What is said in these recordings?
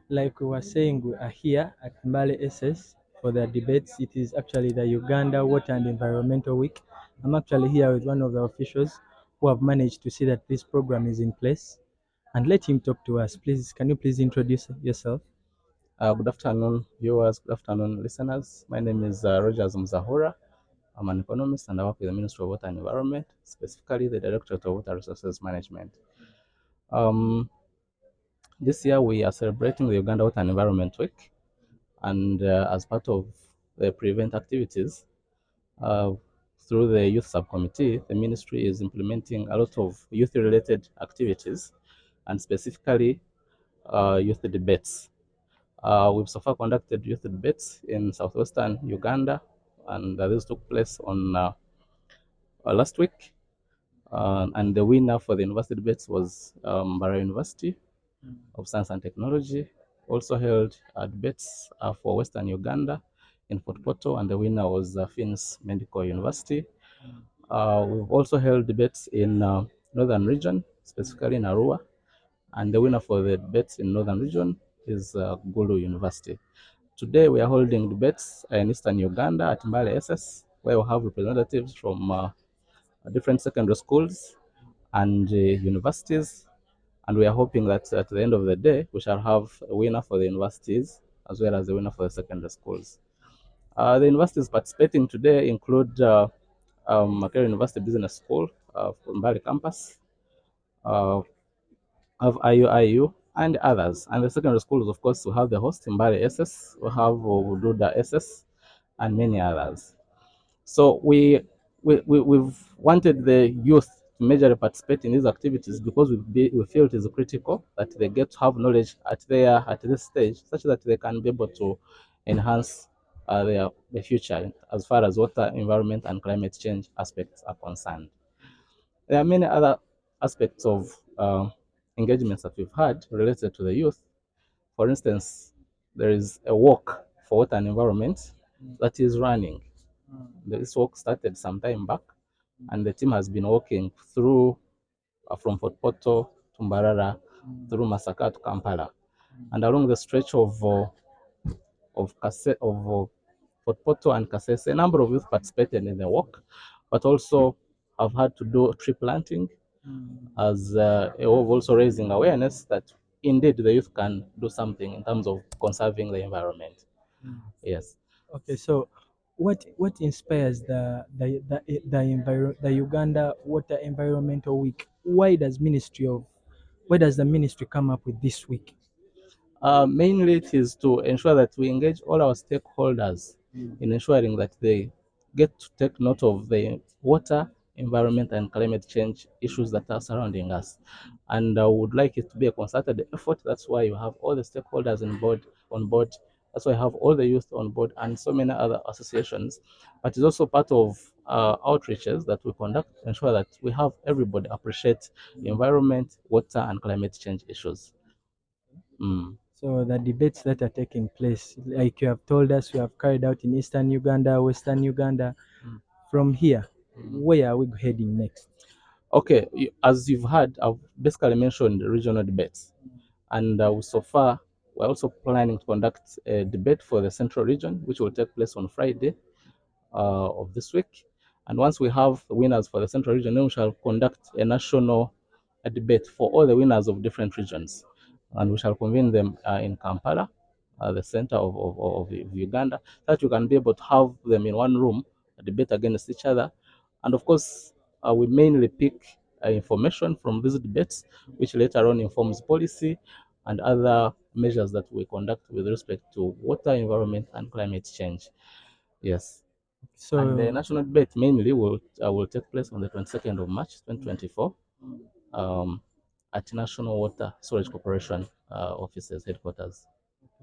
Like we were saying, we are here at MBALE SS for the debates. It is actually the Uganda Water and Environmental Week. I'm actually here with one of the officials who have managed to see that this program is in place. And let him talk to us. Please, can you please introduce yourself? Good afternoon, viewers. Good afternoon, listeners. My name is Rogers Mzahura. I'm an economist and I work with the Ministry of Water and Environment, specifically the Directorate of Water Resources Management. Um, this year we are celebrating the Uganda Water and Environment Week, and as part of the prevent activities, uh, through the youth subcommittee, the ministry is implementing a lot of youth-related activities, and specifically youth debates. We've so far conducted youth debates in southwestern Uganda, and this took place on last week. And the winner for the university debates was Bara University of Science and Technology. Also held debates for Western Uganda in Fort Portal, and the winner was Finns Medical University. We've also held debates in Northern Region, specifically in Arua, and the winner for the debates in Northern Region is Gulu University. Today we are holding debates in Eastern Uganda at Mbale SS, where we have representatives from different secondary schools and universities. And we are hoping that at the end of the day, we shall have a winner for the universities as well as a winner for the secondary schools. The universities participating today include Makerere University Business School from Mbale campus, uh, of IUIU, and others. And the secondary schools, of course, we have the host Mbale SS, we have Ududa SS, and many others. So we've wanted the youth to majorly participate in these activities because we feel it is critical that they get to have knowledge at this stage, such that they can be able to enhance their future as far as water, environment, and climate change aspects are concerned. There are many other aspects of engagements that we've had related to the youth. For instance, there is a walk for water and environment that is running. This walk started some time back, and the team has been walking through from Fort Portal to Mbarara, through Masaka to Kampala. And along the stretch of Fort Portal and Kasese, a number of youth participated in the walk, but also have had to do tree planting as a way of also raising awareness that indeed the youth can do something in terms of conserving the environment. Yes. Okay, so what inspires the Uganda Water Environmental Week? Why does the ministry come up with this week? Mainly, it is to ensure that we engage all our stakeholders in ensuring that they get to take note of the water, environment, and climate change issues that are surrounding us. And I would like it to be a concerted effort. That's why you have all the stakeholders on board. That's why I have all the youth on board and so many other associations. But it's also part of outreaches that we conduct to ensure that we have everybody appreciate environment, water, and climate change issues. Mm. So the debates that are taking place, like you have told us, you have carried out in Eastern Uganda, Western Uganda. From here, where are we heading next? Okay, as you've heard, I've basically mentioned regional debates. And so far, we're also planning to conduct a debate for the central region, which will take place on Friday of this week. And once we have the winners for the central region, then we shall conduct a national debate for all the winners of different regions. And we shall convene them in Kampala, the center of Uganda, so that you can be able to have them in one room, debate against each other. And of course, we mainly pick information from these debates, which later on informs policy and other measures that we conduct with respect to water, environment, and climate change. Yes. And the So national debate mainly will take place on the 22nd of March 2024 um, at National Water Storage Corporation offices headquarters.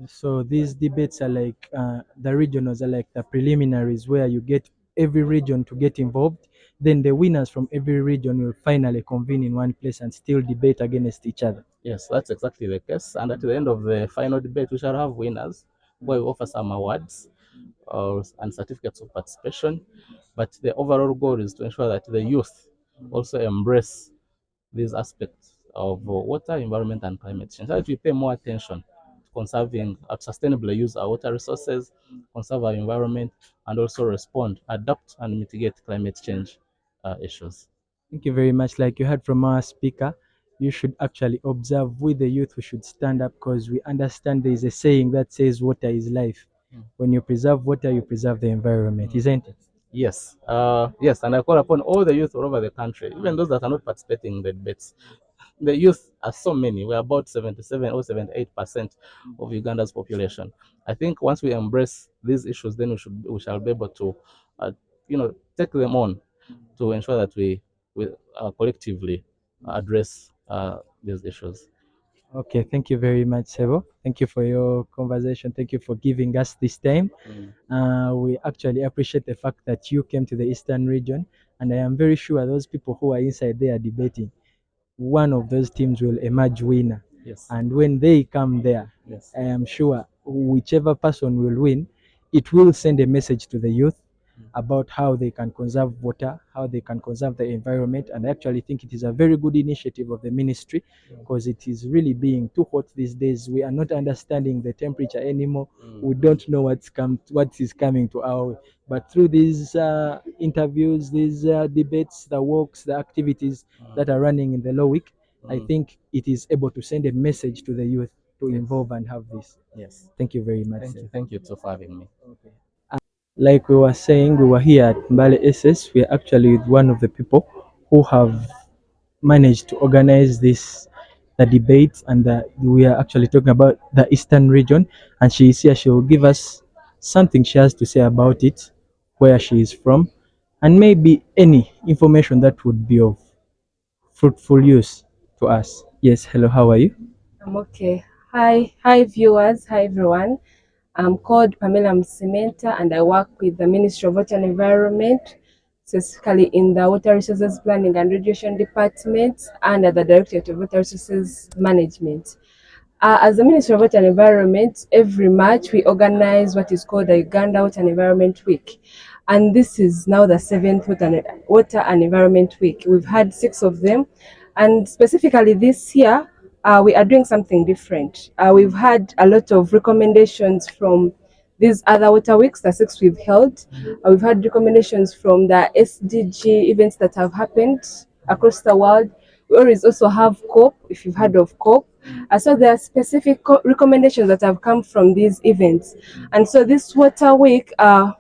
So these debates are like the regionals are like the preliminaries where you get every region to get involved. Then the winners from every region will finally convene in one place and still debate against each other. Yes, that's exactly the case. And at the end of the final debate, we shall have winners where we offer some awards and certificates of participation. But the overall goal is to ensure that the youth also embrace these aspects of water, environment, and climate change. So that we pay more attention to conserving, sustainably use our water resources, conserve our environment, and also respond, adapt, and mitigate climate change issues. Thank you very much. Like you heard from our speaker, you should actually observe with the youth. We should stand up because we understand there is a saying that says water is life. When you preserve water, you preserve the environment, isn't it? Yes, yes, and I call upon all the youth all over the country, even those that are not participating in the debates. The youth are so many. We're about 77 or 78% of Uganda's population. I think once we embrace these issues, then we shall be able to, take them on to ensure that we collectively address these issues. Okay, thank you very much, Sebo. Thank you for your conversation. Thank you for giving us this time. We actually appreciate the fact that you came to the Eastern region, and I am very sure those people who are inside there debating, one of those teams will emerge winner. Yes. And when they come there, Yes. I am sure whichever person will win, it will send a message to the youth about how they can conserve water, how they can conserve the environment. And I actually think it is a very good initiative of the ministry because it is really being too hot these days. We are not understanding the temperature anymore. We don't know what is coming to our way. But through these interviews, these debates, the walks, the activities that are running in the law week, I think it is able to send a message to the youth to involve and have this. Yes. Thank you very much. Thank you too for having me. Okay. Like we were saying, we were here at MBALE SS. We are actually with one of the people who have managed to organize the debates, and we are actually talking about the Eastern region. And she is here. She will give us something she has to say about it, where she is from, and maybe any information that would be of fruitful use to us. Yes, hello, how are you? I'm okay. Hi viewers. Hi everyone. I'm called Pamela Msimenta and I work with the Ministry of Water and Environment, specifically in the Water Resources Planning and Regulation Department under the Directorate of Water Resources Management. As the Ministry of Water and Environment, every March we organize what is called the Uganda Water and Environment Week. And this is now the 7th Water and Environment Week. We've had 6 of them. And specifically this year, we are doing something different. We've had a lot of recommendations from these other water weeks, the 6 we've held. We've had recommendations from the SDG events that have happened across the world. We always also have COP, if you've heard of COP. So there are specific recommendations that have come from these events. And so this Water Week,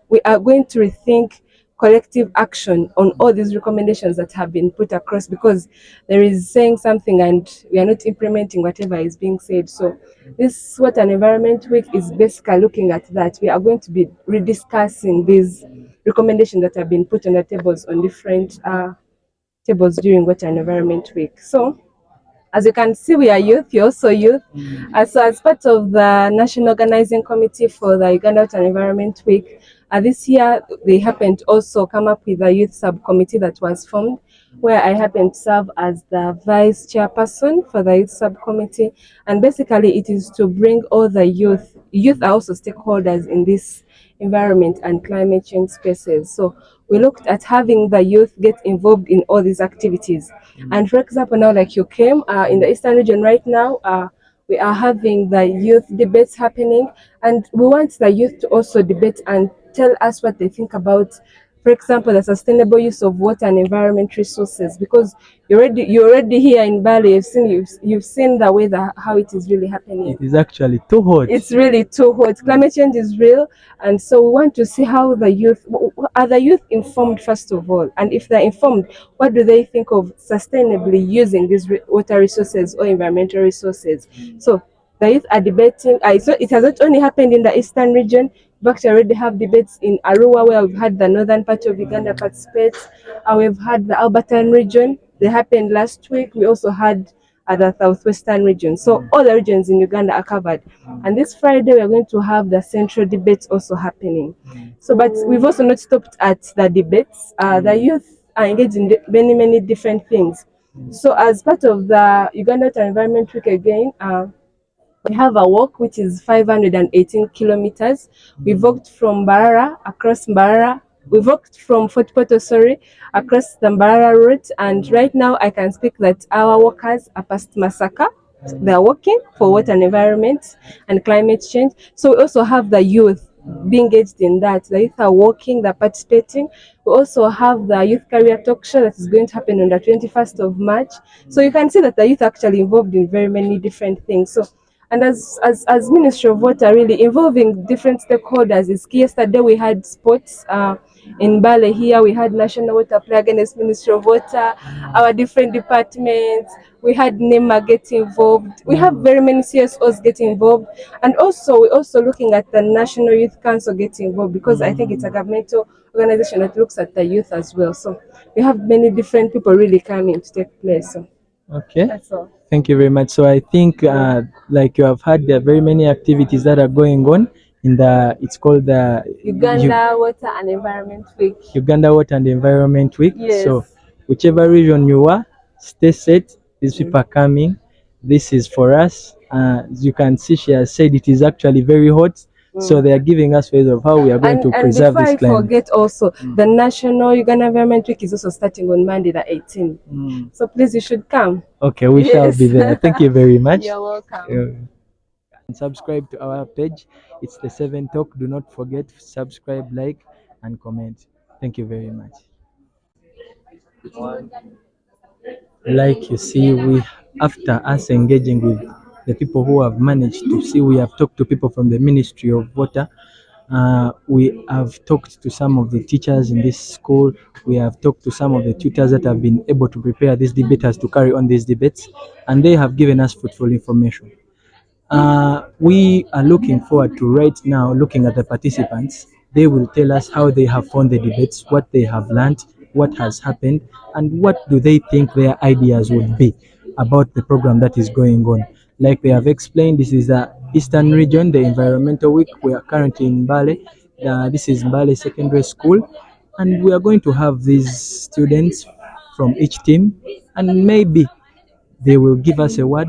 we are going to rethink collective action on all these recommendations that have been put across, because there is saying something and we are not implementing whatever is being said. So this Water and Environment Week is basically looking at that. We are going to be rediscussing these recommendations that have been put on the tables on different tables during Water and Environment Week. So as you can see, we are youth, you're also youth. So as part of the National Organizing Committee for the Uganda Water and Environment Week, this year they happened to also come up with a youth subcommittee that was formed, where I happen to serve as the vice chairperson for the youth subcommittee. And basically it is to bring all the youth. Youth are also stakeholders in this environment and climate change spaces. So we looked at having the youth get involved in all these activities. And for example, now like you came in the Eastern region right now, we are having the youth debates happening, and we want the youth to also debate and tell us what they think about, for example, the sustainable use of water and environment resources, because you're already here in Bali. You've seen the weather, how it is really happening. It is actually too hot. It's really too hot. Climate change is real, and so we want to see how the youth are the youth informed first of all, and if they're informed, what do they think of sustainably using these water resources or environmental resources? So the youth are debating. So it has not only happened in the Eastern region. We actually already have debates in Arua, where we've had the northern part of Uganda participate. We've had the Albertan region. They happened last week. We also had the southwestern region. So all the regions in Uganda are covered. And this Friday, we are going to have the central debates also happening. So, but we've also not stopped at the debates. The youth are engaged in many different things. So as part of the Uganda Environment Week again, we have a walk which is 518 kilometers. We've walked from Mbarara across Mbarara. We've walked from Fort Portal, across the Mbarara route. And right now I can speak that our walkers are past Masaka. they are working for water and environment and climate change. So we also have the youth being engaged in that. The youth are working, they're participating. We also have the youth career talk show that is going to happen on the 21st of March. So you can see that the youth are actually involved in very many different things. So and as Ministry of Water, really involving different stakeholders is key. Yesterday we had sports in MBALE here. We had National Water Play against Ministry of Water, our different departments. We had NEMA get involved. We have very many CSOs getting involved, and also we're also looking at the National Youth Council getting involved because I think it's a governmental organization that looks at the youth as well. So we have many different people really coming to take place. So Okay. that's all. Thank you very much. So I think, like you have heard, there are very many activities that are going on in the. It's called the Uganda Water and Environment Week. Uganda Water and Environment Week. Yes. So whichever region you are, stay set. These people are coming. This is for us. As you can see, she has said it is actually very hot. So they are giving us ways of how we are going to And preserve before this I climate. forget also, the National Uganda Environment Week is also starting on Monday the 18th. So please, you should come. Okay, we shall be Yes. there. Thank you very much. You're welcome. And subscribe to our page. It's the Seven Talk. Do not forget, subscribe, like, and comment. Thank you very much. Like you see, we after us engaging with the people who have managed to see, we have talked to people from the Ministry of Water. We have talked to some of the teachers in this school. We have talked to some of the tutors that have been able to prepare these debaters to carry on these debates, and they have given us fruitful information. We are looking forward to right now looking at the participants. They will tell us how they have found the debates, what they have learned, what has happened, and what do they think their ideas would be about the program that is going on. Like they have explained, this is the Eastern region, the Environmental Week. We are currently in Mbale. This is Mbale Secondary School, and we are going to have these students from each team, and maybe they will give us a word,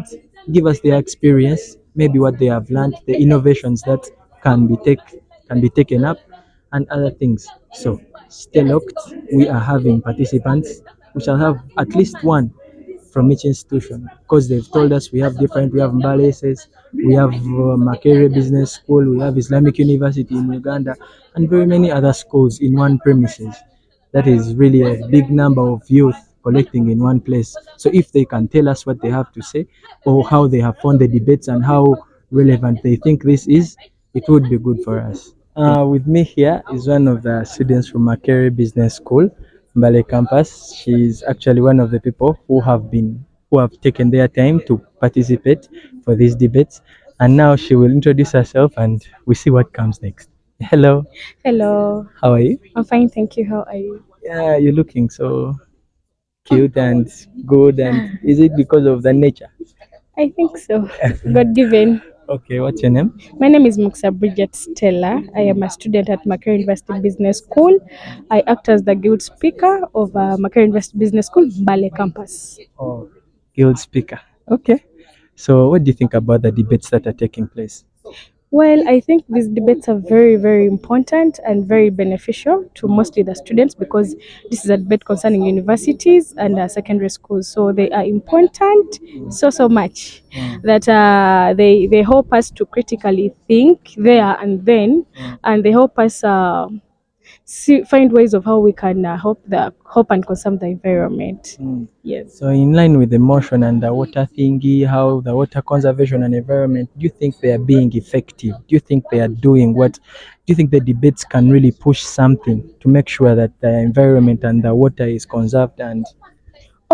give us their experience, maybe what they have learned, the innovations that can be taken up, and other things. So stay locked. We are having participants. We shall have at least one from each institution because they've told us we have different. We have Mbale SS, we have Makerere Business School, we have Islamic University in Uganda, and very many other schools in one premises. That is really a big number of youth collecting in one place. So if they can tell us what they have to say or how they have found the debates and how relevant they think this is, it would be good for us. With me here is one of the students from Makerere Business School, Mbale campus. She's actually one of the people who have taken their time to participate for these debates. And now she will introduce herself and we see what comes next. Hello, Hello, how are you? I'm fine, thank you. How are you? Yeah, you're looking so cute and good. And is it because of the nature? I think so. God given. Okay, what's your name? My name is Muxa Bridget Stella. I am a student at Makerere University Business School. I act as the guild speaker of Makerere University Business School, Mbale campus. Oh, guild speaker. Okay. So, what do you think about the debates that are taking place? Well, I think these debates are very, very important and very beneficial to mostly the students because this is a debate concerning universities and secondary schools. So they are important so much that they help us to critically think there and then, and they help us find ways of how we can help and conserve the environment. Yes. So, in line with the motion and the water thingy, how the water conservation and environment, do you think they are being effective? Do you think they are doing what? Do you think the debates can really push something to make sure that the environment and the water is conserved? And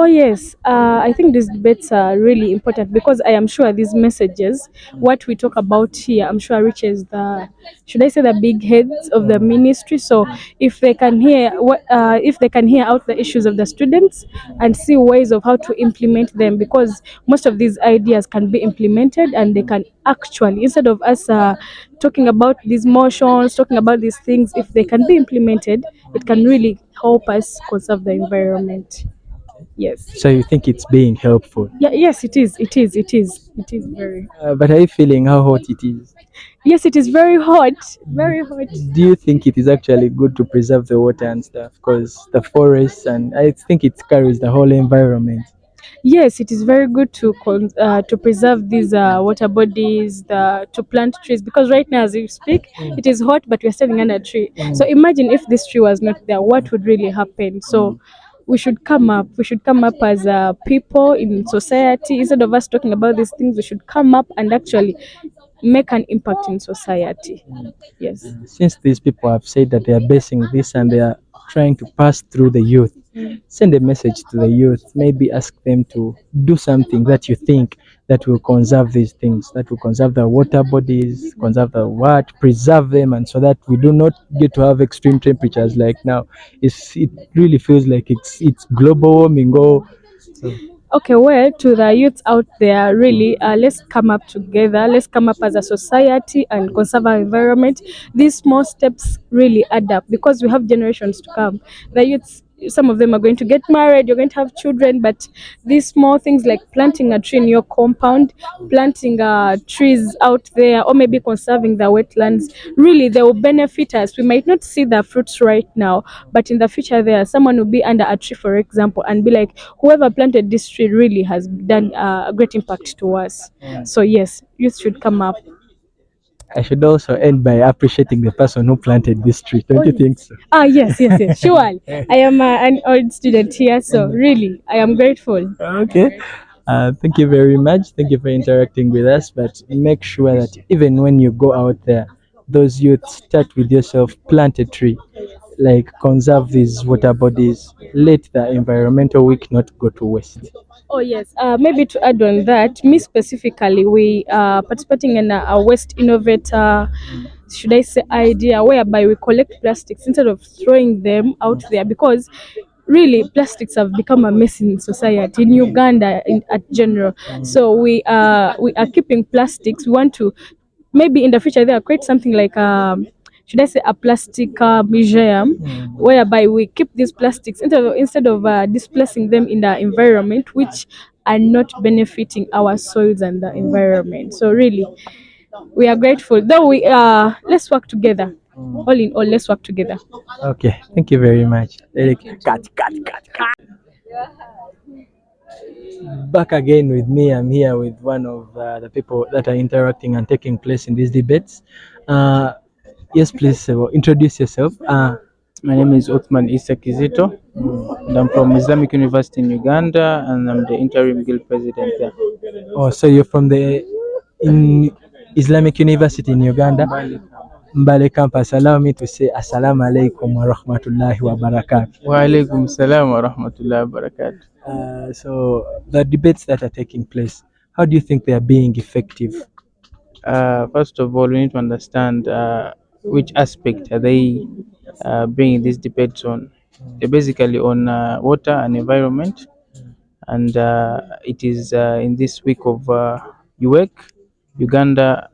Oh yes, I think these debates are really important because I am sure these messages, what we talk about here, I'm sure reaches should I say the big heads of the ministry. So if they can hear if they can hear out the issues of the students and see ways of how to implement them, because most of these ideas can be implemented and they can actually, instead of us talking about these motions, talking about these things, if they can be implemented, it can really help us conserve the environment. Yes. so, you think it's being helpful? Yeah, yes, it is. It is. It is. It is very. But are you feeling how hot it is? Yes, it is very hot. Very hot. Do you think it is actually good to preserve the water and stuff? Because the forests and I think it carries the whole environment. Yes, it is very good to preserve these water bodies, to plant trees, because right now as we speak, it is hot, but we're standing under a tree. So imagine if this tree was not there, what would really happen? So we should come up. We should come up as people in society. Instead of us talking about these things, we should come up and actually make an impact in society. Yes. Since these people have said that they are basing this and they are trying to pass through the youth, send a message to the youth. Maybe ask them to do something that you think that will conserve these things, that will conserve the water bodies, conserve the what, preserve them, and so that we do not get to have extreme temperatures like now. It really feels like it's global warming. Oh, so Okay, well, to the youths out there, really, let's come up together. Let's come up as a society and conserve our environment. These small steps really add up because we have generations to come. The youths, some of them are going to get married, you're going to have children, but these small things like planting a tree in your compound, planting trees out there, or maybe conserving the wetlands, really, they will benefit us. We might not see the fruits right now, but in the future, there, someone will be under a tree, for example, and be like, whoever planted this tree really has done a great impact to us. So yes, youth should come up. I should also end by appreciating the person who planted this tree. Don't you think so? Ah, yes, yes, yes, sure. I am an old student here, so really, I am grateful. Okay. Thank you very much. Thank you for interacting with us. But make sure that even when you go out there, those youths, start with yourself, plant a tree, like conserve these water bodies. Let the environmental week not go to waste. Oh yes, maybe to add on that, me specifically, we are participating in a waste innovator, should I say, idea whereby we collect plastics instead of throwing them out there, because really plastics have become a mess in society in Uganda at general. So we are keeping plastics. We want to maybe in the future there create something like should I say a plastic museum whereby we keep these plastics instead of displacing them in the environment, which are not benefiting our soils and the environment. So really, we are grateful. Though we let's work together. All in all, let's work together. Okay. Thank you very much. Cut. Back again with me. I'm here with one of the people that are interacting and taking place in these debates. Uh, yes, please introduce yourself. My name is Othman Issa Kizito, and I'm from Islamic University in Uganda, and I'm the interim guild president there. Oh, so you're from the in Islamic University in Uganda, Mbale campus. Allow me to say Assalamu alaikum wa rahmatullahi wa barakatuh. Wa alaikum salam wa rahmatullahi wa barakatuh. So the debates that are taking place, how do you think they are being effective? First of all, we need to understand which aspect are they bringing these debates on. They're basically on water and environment, and it is in this week of UWEC, Uganda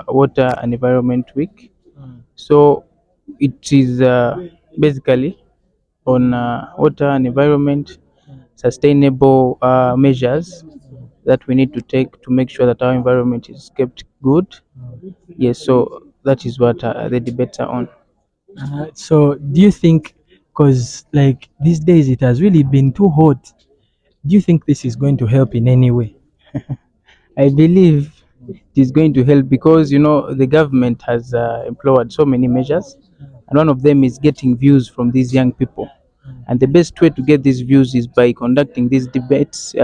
Water and Environment Week. So it is basically on water and environment, sustainable measures that we need to take to make sure that our environment is kept good. Yes, so that is what the debates are on. So do you think, because like these days it has really been too hot, do you think this is going to help in any way? I believe it is going to help because the government has employed so many measures, and one of them is getting views from these young people. And the best way to get these views is by conducting these debates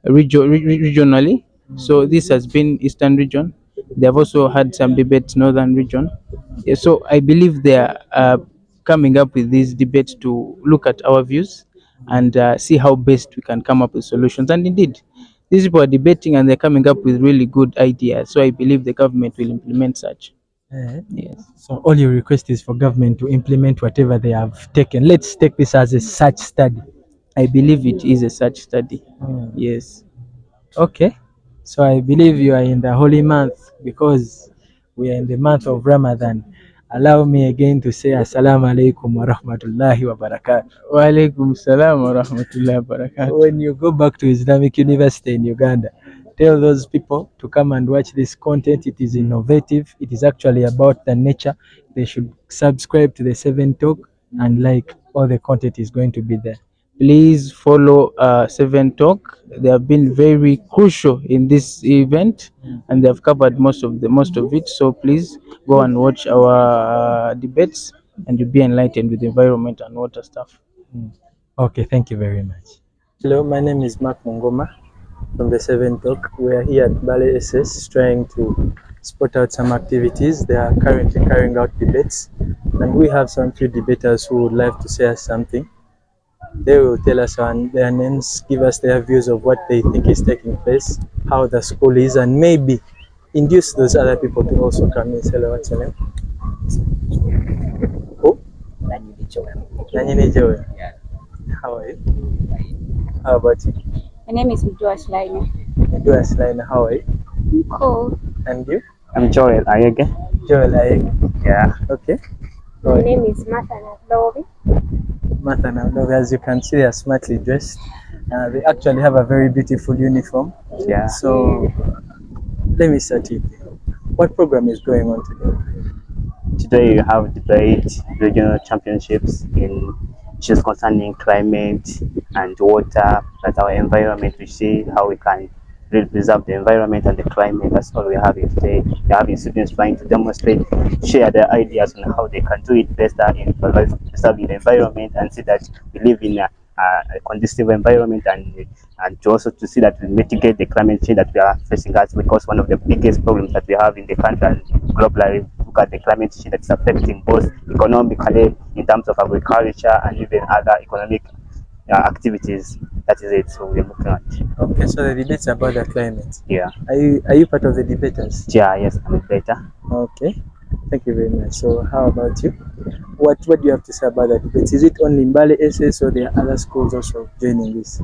regionally. So this has been Eastern region. They have also had some debates Northern region. Yeah, so I believe they are coming up with these debates to look at our views and see how best we can come up with solutions. And indeed, these people are debating and they're coming up with really good ideas. So I believe the government will implement such. Yes. So all your request is for government to implement whatever they have taken. Let's take this as a such study. I believe it is a such study. Yes. Okay. So I believe you are in the holy month because we are in the month of Ramadan. Allow me again to say Assalamu alaikum wa rahmatullahi wa barakatuh. Wa alaikum salam wa rahmatullahi wa barakatuh. When you go back to Islamic University in Uganda, tell those people to come and watch this content. It is innovative. It is actually about the nature. They should subscribe to the 7 Talk and like all the content is going to be there. Please follow Seven Talk. They have been very crucial in this event, and they have covered most of it. So please go and watch our debates, and you'll be enlightened with environment and water stuff. Okay, thank you very much. Hello, my name is Mark Mungoma from the Seven Talk. We are here at MBALE SS trying to spot out some activities. They are currently carrying out debates, and we have some few debaters who would like to say us something. They will tell us their names, give us their views of what they think is taking place, how the school is, and maybe induce those other people to also come in. Hello, what's your name? Who? Nanyini Joel. Yeah. How are you? How about you? My name is Mdua Shlaina. Mdua Shlaina, how are you? Cool. And you? I'm Joel Ayege. Joel Ayeg. Yeah. Okay. My name is Martha Nalobi. Martha Nalobi, as you can see, they are smartly dressed. They actually have a very beautiful uniform. Yeah. So let me start with you. What program is going on today? Today you have debate, regional championships in issues concerning climate and water, that's our environment. We see how we can really preserve the environment and the climate. That's all we're having today. We're having students trying to demonstrate, share their ideas on how they can do it better in preserving the environment and see that we live in a conducive environment, and to also to see that we mitigate the climate change that we are facing as, because one of the biggest problems that we have in the country and globally, look at the climate change that's affecting both economically in terms of agriculture and even other economic activities. That is it. So we're looking at. Okay, so the debate's about the climate. Yeah. Are you part of the debaters? Yeah. Yes, I'm better. Okay. Thank you very much. So how about you? What do you have to say about the debates? Is it only MBALE SS or there are other schools also joining this?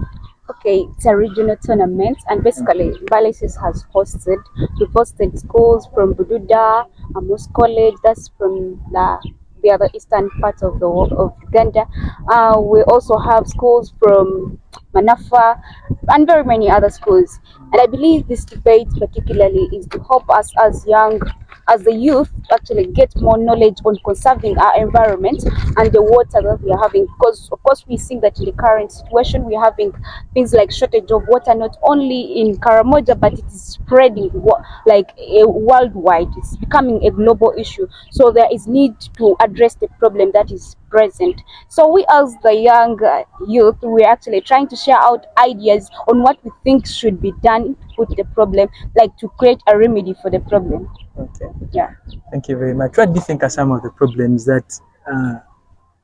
Okay, it's a regional tournament, and basically Balisis has we've hosted schools from Bududa, Amos College, that's from the other eastern part of the world of Uganda. We also have schools from Manafa and very many other schools. And I believe this debate particularly is to help us as the youth actually get more knowledge on conserving our environment and the water that we are having, because of course we see that in the current situation we're having things like shortage of water, not only in Karamoja but it is spreading worldwide. It's becoming a global issue, so there is need to address the problem that is present. So we as the young youth, we're actually trying to share out ideas on what we think should be done to put the problem, like to create a remedy for the problem. Okay. Yeah. Thank you very much. What do you think are some of the problems that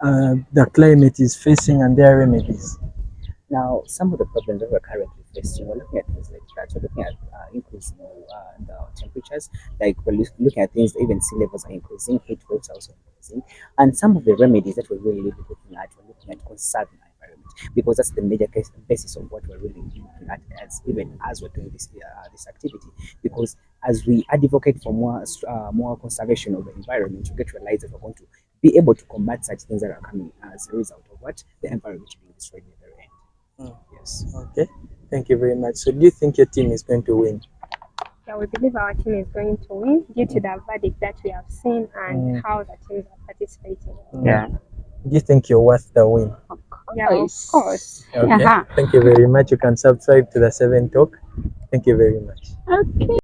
the climate is facing and their remedies? Now, some of the problems that we're currently facing, we're looking at things like that. We're looking at increasing the temperatures, like we're looking at things, even sea levels are increasing, heat waves are also increasing. And some of the remedies that we're really looking at, we're looking at conserving our environment, because that's the major basis of what we're really looking at, as we're doing this activity. Because as we advocate for more conservation of the environment, we get to realize that we're going to be able to combat such things that are coming as a result of what the environment being destroyed in the very end. Yes. Okay. Thank you very much. So do you think your team is going to win? Yeah, we believe our team is going to win due to the verdict that we have seen and how the teams are participating. Yeah. Do you think you're worth the win? Yeah, of course. Okay. Thank you very much. You can subscribe to the 7 Talk. Thank you very much. Okay.